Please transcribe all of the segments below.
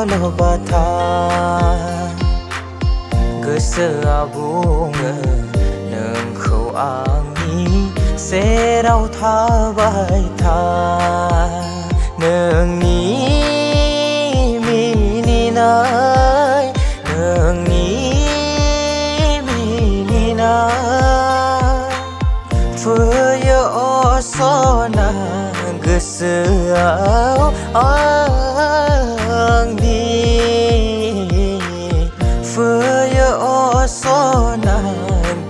सल'बाथा गोसोआ बुङो नोंखौ आंनि सेराव थाबाय था नोंनि मिनिनाय नोंनि मिनिनाय फैयो असना गोसोआव आंनि फैयो असना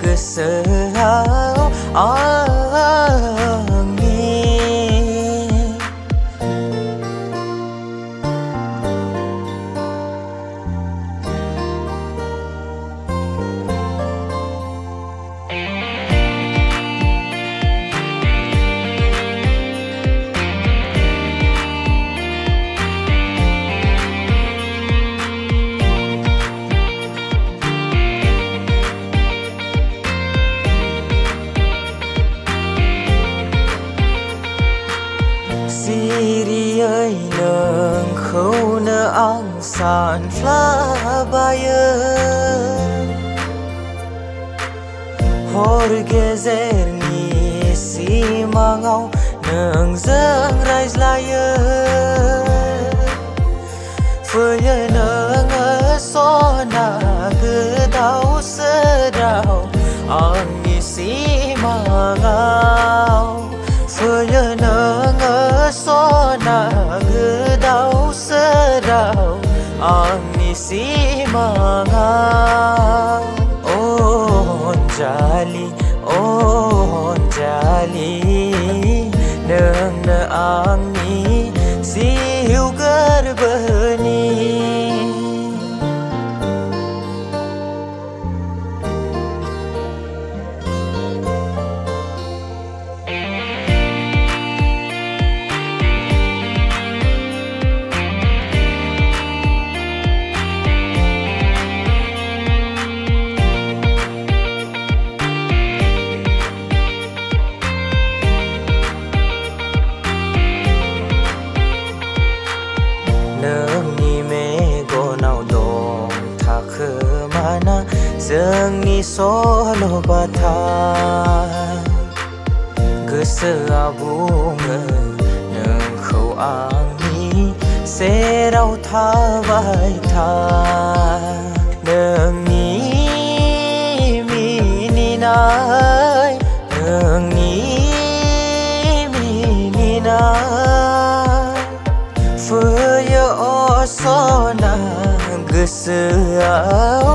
गोसोआव आंनि सिरियै नोंखौनो आं सानफ्लाबायो हर गेजेरनि सिमाङाव नोंजों रायज्लायो फैयो नोङो सना गोदाव सोराव आंनि सिमाङाव फैयो नोङो सना गोदाव सोराव आंनि सिमाङाव अनजालि अनजालि नोंनो आंनि जिउ गोरबोनि नोंनि मेगनाव दं थाखोमाना जोंनि सल'बाथा गोसोआ बुङो नोंखौ आंनि सेराव थाबाय था नोंनि मिनिनाय नोंनि मिनिनाय फैयो असना गोसोआव